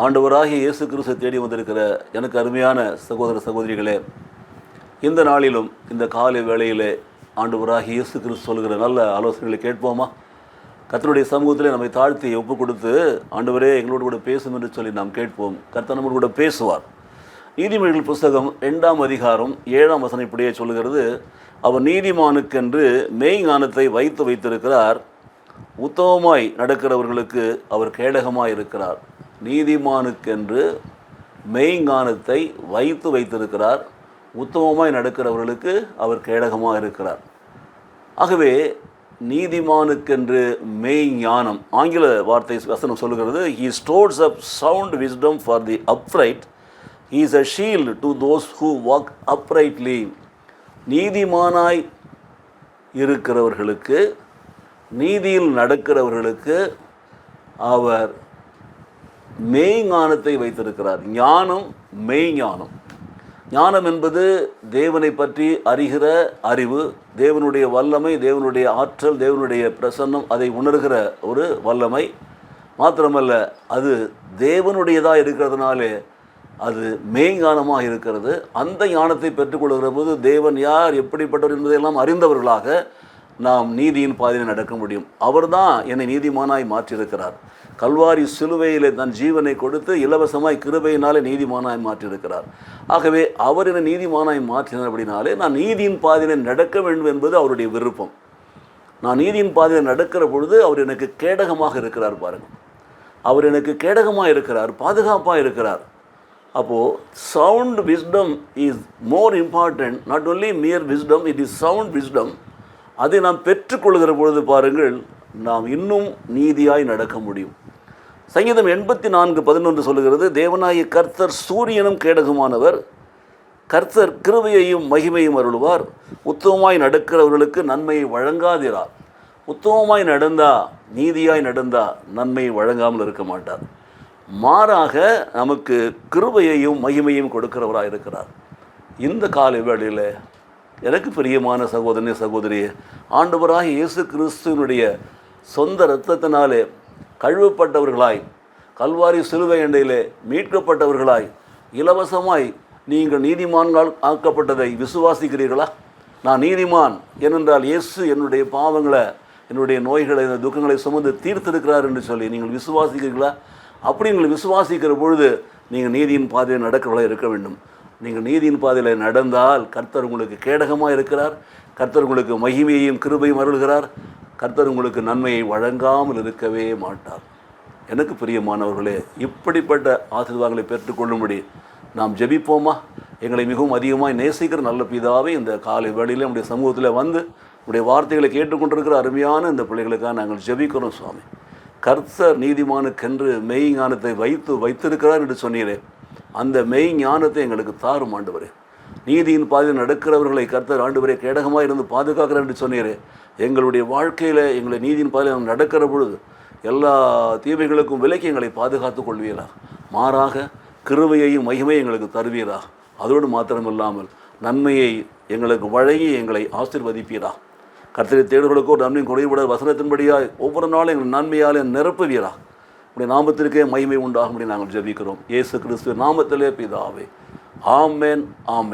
ஆண்டவராகிய இயேசு கிறிஸ்து தேடி வந்திருக்கிற எனக்கு அருமையான சகோதர சகோதரிகளே, இந்த நாளிலும் இந்த காலை வேளையிலே ஆண்டவராகிய இயேசு கிறிஸ்து சொல்கிற நல்ல ஆலோசனைகளை கேட்போமா? கர்த்தருடைய சமூகத்தில் நம்மை தாழ்த்தி ஒப்பு கொடுத்து, ஆண்டவரே எங்களோடு கூட பேசும் என்று சொல்லி நாம் கேட்போம். கர்த்தர் நம்மோடு கூட பேசுவார். நீதிமொழிகள் புஸ்தகம் 2ஆம் அதிகாரம் 7ஆம் வசனம் இப்படியே சொல்லுகிறது, அவர் நீதிமானுக்கென்று மெய்ஞானத்தை வைத்திருக்கிறார், உத்தமமாய் நடக்கிறவர்களுக்கு அவர் கேடகமாய் இருக்கிறார். நீதிமானுக்கென்று மெய்ஞானத்தை வைத்திருக்கிறார், உத்தமமாய் நடக்கிறவர்களுக்கு அவர் கேடகமாக இருக்கிறார். ஆகவே நீதிமானுக்கென்று மெய்ஞானம், ஆங்கில வார்த்தை வசனம் சொல்லுகிறது, he stores up sound wisdom for the upright, he is a shield to those who walk uprightly. நீதிமானாய் இருக்கிறவர்களுக்கு, நீதியில் நடக்கிறவர்களுக்கு அவர் மெய்ஞானத்தை வைத்திருக்கிறார். ஞானம், மெய்ஞானம். ஞானம் என்பது தேவனை பற்றி அறிகிற அறிவு, தேவனுடைய வல்லமை, தேவனுடைய ஆற்றல், தேவனுடைய பிரசன்னம், அதை உணர்கிற ஒரு வல்லமை மாத்திரமல்ல, அது தேவனுடையதாக இருக்கிறதுனாலே அது மெய்ஞானமாக இருக்கிறது. அந்த ஞானத்தை பெற்றுக்கொள்கிற போது தேவன் யார், எப்படிப்பட்டவர் என்பதையெல்லாம் அறிந்தவர்களாக நாம் நீதியின் பாதையில் நடக்க முடியும். அவர்தான் என்னை நீதிமானாய் மாற்றியிருக்கிறார். கல்வாரி சிலுவையிலே தன் ஜீவனை கொடுத்து இலவசமாய் கிருபையினாலே நீதிமானாய் மாற்றியிருக்கிறார். ஆகவே அவர் என்னை நீதிமானாய் மாற்றினார். அப்படினாலே நான் நீதியின் பாதையில் நடக்க வேண்டும் என்பது அவருடைய விருப்பம். நான் நீதியின் பாதையில் நடக்கிற பொழுது அவர் எனக்கு கேடகமாக இருக்கிறார். பாருங்கள், அவர் எனக்கு கேடகமாக இருக்கிறார், பாதுகாப்பாக இருக்கிறார். அப்போது sound wisdom is more important, not only mere wisdom, it is sound wisdom. அதை நாம் பெற்றுக்கொள்கிற பொழுது பாருங்கள், நாம் இன்னும் நீதியாய் நடக்க முடியும். சங்கீதம் 84:11 சொல்லுகிறது, தேவனாகிய கர்த்தர் சூரியனும் கேடகமானவர், கர்த்தர் கிருபையையும் மகிமையும் அருளுவார், உத்தமமாய் நடக்கிறவர்களுக்கு நன்மையை வழங்காதிரார். உத்தமமாய் நடந்தா, நீதியாய் நடந்தா நன்மையை வழங்காமல் இருக்க மாட்டார். மாறாக நமக்கு கிருபையையும் மகிமையும் கொடுக்கிறவராக இருக்கிறார். இந்த காலை வேளையில் எனக்கு பிரியமான சகோதரனே, சகோதரியே, ஆண்டவராகிய இயேசு கிறிஸ்துவினுடைய சொந்த இரத்தத்தினாலே கழுவப்பட்டவர்களாய், கல்வாரி சிலுவை அண்டையிலே மீட்கப்பட்டவர்களாய், இலவசமாய் நீங்கள் நீதிமான்கள் ஆக்கப்பட்டதை விசுவாசிக்கிறீர்களா? நான் நீதிமான் ஏனென்றால் இயேசு என்னுடைய பாவங்களை, என்னுடைய நோய்களை, இந்த துக்கங்களை சுமந்து தீர்த்திருக்கிறார் என்று சொல்லி நீங்கள் விசுவாசிக்கிறீர்களா? அப்படி நீங்கள் விசுவாசிக்கிற பொழுது நீங்கள் நீதியின் பாதையில் நடக்கிறவர்களாக இருக்க வேண்டும். நீங்கள் நீதியின் பாதையில் நடந்தால் கர்த்தர் உங்களுக்கு கேடகமாக இருக்கிறார், கர்த்தர் உங்களுக்கு மகிமையையும் கிருபையும் அருள்கிறார், கர்த்தர் உங்களுக்கு நன்மையை வழங்காமல் இருக்கவே மாட்டார். எனக்கு பிரியமானவர்களே, இப்படிப்பட்ட ஆசீர்வாதங்களை பெற்றுக்கொள்ளும்படி நாம் ஜெபிப்போமா? எங்களை மிகவும் அதிகமாக நேசிக்கிற நல்ல பிதாவே, இந்த காலை வேளையில் நம்முடைய சமூகத்தில் வந்து நம்முடைய வார்த்தைகளை கேட்டுக்கொண்டிருக்கிற அருமையான இந்த பிள்ளைகளுக்காக நாங்கள் ஜெபிக்கிறோம். சுவாமி, கர்த்தர் நீதிமானுக்கென்று மெய் ஞானத்தை வைத்திருக்கிறார் என்று சொன்னீரே, அந்த மெய் ஞானத்தை எங்களுக்கு தாரும் ஆண்டவரே. நீதியின் பாதையில் நடக்கிறவர்களை கர்த்தர் ஆண்டவரே கேடகமாக இருந்து பாதுகாக்கிறார் என்று சொன்னீரே, எங்களுடைய வாழ்க்கையில் எங்களை நீதியின் பாதையில் நடக்கிற பொழுது எல்லா தீமைகளுக்கும் விலக்கி எங்களை பாதுகாத்து கொள்வீரா. மாறாக கிருபையையும் மகிமையும் எங்களுக்கு தருவீரா. அதோடு மாத்திரமில்லாமல் நன்மையை எங்களுக்கு வழங்கி எங்களை ஆசீர்வதிப்பீரா. கர்த்தரை தேடுகளுக்கோ நன்மை குறைவிட வசனத்தின்படியாக ஒவ்வொரு நாளும் எங்கள் நன்மையால் நிரப்புவீரா. உடைய நாமத்திற்கே மகிமை உண்டாகும்படி நாங்கள் ஜெபிக்கிறோம். இயேசு கிறிஸ்துவின் நாமத்திலே பிதாவே, ஆமென், ஆமென்.